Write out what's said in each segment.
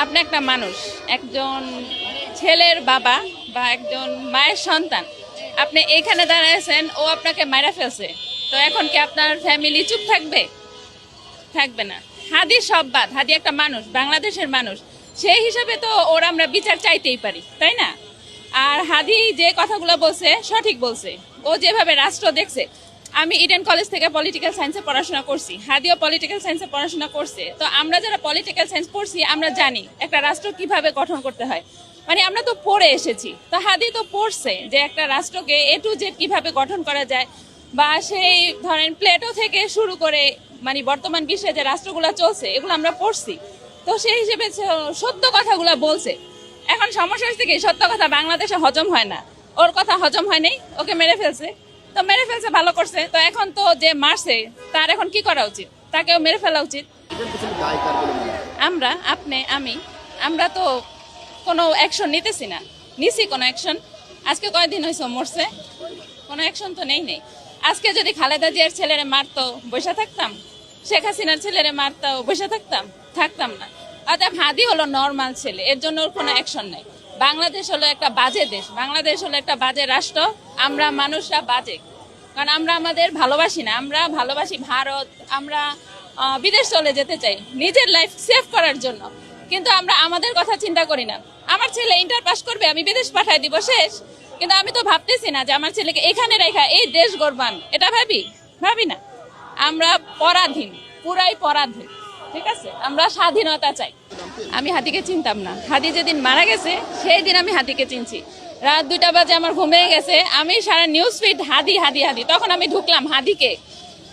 আপনি একটা মানুষ, একজন ছেলের বাবা বা একজন মায়ের সন্তান, আপনি এখানে দাঁড়াইছেন, ও আপনাকে মারা ফেলছে, তো এখন কি আপনার ফ্যামিলি চুপ থাকবে? থাকবে না। হাদি সব বাদ, হাদি একটা মানুষ, বাংলাদেশের মানুষ, সেই হিসাবে তো ওর আমরা বিচার চাইতেই পারি, তাই না? আর হাদি যে কথাগুলো বলছে সঠিক বলছে। ও যেভাবে রাষ্ট্র দেখছে, আমি ইডেন কলেজ থেকে পলিটিক্যাল সায়েন্সে পড়াশোনা করছি, হাদিও পলিটিক্যাল সায়েন্সে পড়াশোনা করছে। তো আমরা যারা পলিটিক্যাল সায়েন্স পড়ছি আমরা জানি একটা রাষ্ট্র কিভাবে গঠন করতে হয়, মানে আমরা তো পড়ে এসেছি। তো হাদি তো পড়ছে যে একটা রাষ্ট্রকে এ টু জেড কিভাবে গঠন করা যায়, বা সেই ধরেন প্লেটো থেকে শুরু করে মানে বর্তমান বিশ্বে যে রাষ্ট্রগুলো চলছে এগুলো আমরা পড়ছি। তো সেই হিসেবে সত্য কথাগুলো বলছে। এখন সমস্যা হচ্ছে কি, সত্য কথা বাংলাদেশে হজম হয় না। ওর কথা হজম হয় নাই, ওকে মেরে ফেলছে। তো মেরে ফেলছে, ভালো করছে। তো এখন তো যে মারছে তার এখন কি করা উচিত? তাকেও মেরে ফেলা উচিত। আমরা, আপনি, আমি, আমরা তো কোনো অ্যাকশন নিতেছি না। নিছি কোনো অ্যাকশন? আজকে কয়দিন হয়েছে মরছে? কোনো অ্যাকশন তো নেই। আজকে যদি খালেদা জিয়ার ছেলেরে মারতো বসে থাকতাম? শেখ হাসিনার ছেলেরে মারতো বসে থাকতাম না। অর্থাৎ হাদি হলো নর্মাল ছেলে, এর জন্য ওর কোনো অ্যাকশন নেই। বাংলাদেশ হলো একটা বাজে দেশ, বাংলাদেশ হলো একটা বাজে রাষ্ট্র। আমরা মানুষরা বাজে, কারণ আমরা আমাদের ভালোবাসি না। আমরা ভালোবাসি ভারত, আমরা বিদেশ চলে যেতে চাই নিজের লাইফ সেভ করার জন্য, কিন্তু আমরা আমাদের কথা চিন্তা করি না। আমার ছেলে ইন্টার পাস করবে, আমি বিদেশ পাঠাই দিব, শেষ। কিন্তু আমি তো ভাবতেছি না যে আমার ছেলেকে এখানে রেখা এই দেশ গড়বান, এটা ভাবি না। আমরা পরাধীন, পুরাই পরাধীন। ঠিক আছে, আমরা স্বাধীনতা চাই। আমি হাদিকে চিনতাম না। হাদি যেদিন মারা গেছে সেই দিন আমি হাদিকে চিনছি। রাত 2টা বাজে আমার ঘুমিয়ে গেছে, আমি সারা নিউজ ফিড হাদি হাদি হাদি। তখন আমি ঢুকলাম হাদিকে,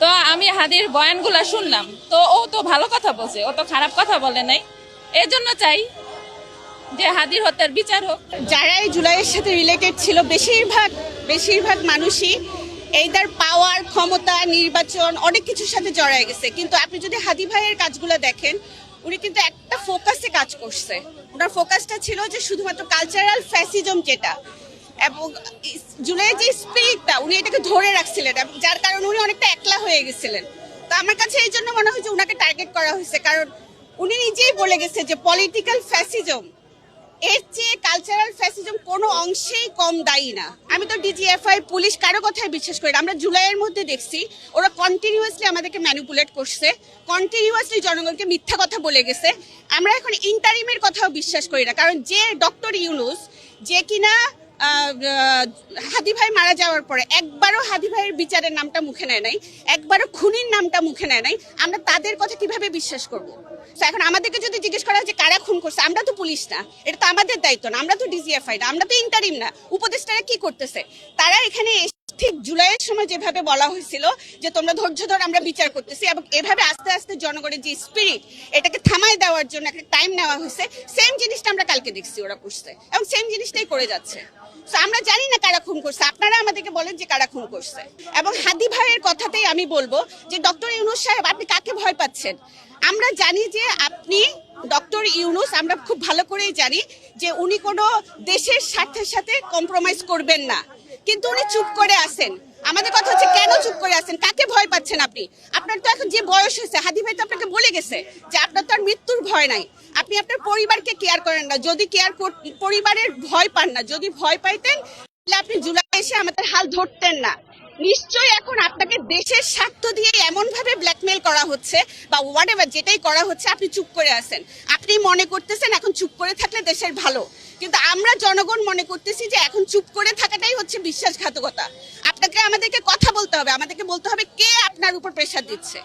তো আমি হাদির বয়ানগুলা শুনলাম। তো ও তো ভালো কথা বলছে, ও তো খারাপ কথা বলে নাই। এর জন্য চাই যে হাদির হত্যার বিচার হোক। যারা এই জুলাইয়ের সাথে রিলেটেড ছিল বেশিরভাগ মানুষই এইদার পাওয়ার, ক্ষমতা, নির্বাচন অনেক কিছুর সাথে জড়ায় গেছে। কিন্তু আপনি যদি হাদি ভাইয়ের কাজগুলো দেখেন, উনি কিন্তু একটা ফোকাসে কাজ করছে। ওনার ফোকাসটা ছিল যে শুধুমাত্র কালচারাল ফ্যাসিজম যেটা, এবং জুলাইয়ের যে স্পিরিটটা উনি এটাকে ধরে রাখছিলেন, এবং যার কারণে উনি অনেকটা একলা হয়ে গেছিলেন। তো আমার কাছে এই জন্য মনে হয় যে উনাকে টার্গেট করা হয়েছে, কারণ উনি নিজেই বলে গেছে যে পলিটিক্যাল ফ্যাসিজম এর চেয়ে কালচারাল ফ্যাসিজম কোনো অংশেই কম দায়ী না। আমি তো ডিজিএফআই, পুলিশ কারো কথায় বিশ্বাস করি না। আমরা জুলাইয়ের মধ্যে দেখছি ওরা কন্টিনিউয়াসলি আমাদেরকে ম্যানিপুলেট করছে, কন্টিনিউয়াসলি জনগণকে মিথ্যা কথা বলে গেছে। আমরা এখন ইন্টারিমের কথাও বিশ্বাস করি না, কারণ যে ডক্টর ইউনূস, যে কিনা হাদি ভাই মারা যাওয়ার পরে একবারও হাদি ভাইয়ের বিচারের নামটা মুখে নেয় নাই, একবারও খুনির নামটা মুখে নেয় নাই, আমরা তাদের কথা কিভাবে বিশ্বাস করব? এখন আমাদেরকে যদি জিজ্ঞেস করা হয় যে কারা খুন করছে, আমরা তো পুলিশ না, এটা তো আমাদের দায়িত্ব না, আমরা তো ডিজিএফআই না, আমরা তো ইন্টারিম না। উপদেষ্টারা কি করতেছে? তারা এখানে ঠিক জুলাইয়ের সময় যেভাবে বলা হয়েছিল যে তোমরা ধৈর্য ধর, আমরা বিচার করতেছি, এবং এভাবে আস্তে আস্তে জনগণের যে স্পিরিট এটাকে থামাই দেওয়ার জন্য একটা টাইম নেওয়া হয়েছে, সেম জিনিসটা আমরা কালকে দেখছি ওরা করছে, এবং সেম জিনিসটাই করে যাচ্ছে। আমরা জানি না কারা খুন করছে, আপনারা আমাদেরকে বলেন যে কারা খুন করছে। এবং হাদি ভাইয়ের কথাতেই আমি বলবো যে ডক্টর ইউনূস সাহেব, আপনি কাকে ভয় পাচ্ছেন? আমরা জানি যে আপনি ডক্টর ইউনূস, আমরা খুব ভালো করেই জানি যে উনি কোনো দেশের স্বার্থের সাথে কম্প্রোমাইজ করবেন না, কিন্তু উনি চুপ করে আছেন। আমাদের কথা হচ্ছে কেন চুপ করে আছেন, কাকে ভয় পাচ্ছেন আপনি? আপনার তো এখন যে বয়স হয়েছে, হাদি ভাই তো আপনাকে বলে গেছে যে আপনার তো আর মৃত্যুর ভয় নাই। আপনি আপনার পরিবারকে কেয়ার করেন না, যদি পরিবারের ভয় পান না, যদি ভয় পাইতেন তাহলে আপনি জুলাই এসে আমাদের হাল ধরতেন না। নিশ্চয়ই এখন আপনাকে দেশের স্বার্থ দিয়ে এমন ভাবে ব্ল্যাকমেল করা হচ্ছে বা হোয়াটএভার যেটাই করা হচ্ছে, আপনি চুপ করে আছেন। আপনি মনে করতেছেন এখন চুপ করে থাকলে দেশের ভালো, কিন্তু আমরা জনগণ মনে করতেছি যে এখন চুপ করে থাকাটাই হচ্ছে বিশ্বাসঘাতকতা। আপনাকে আমাদেরকে কথা বলতে হবে, আমাদেরকে বলতে হবে কে আপনার উপর প্রেশার দিচ্ছে।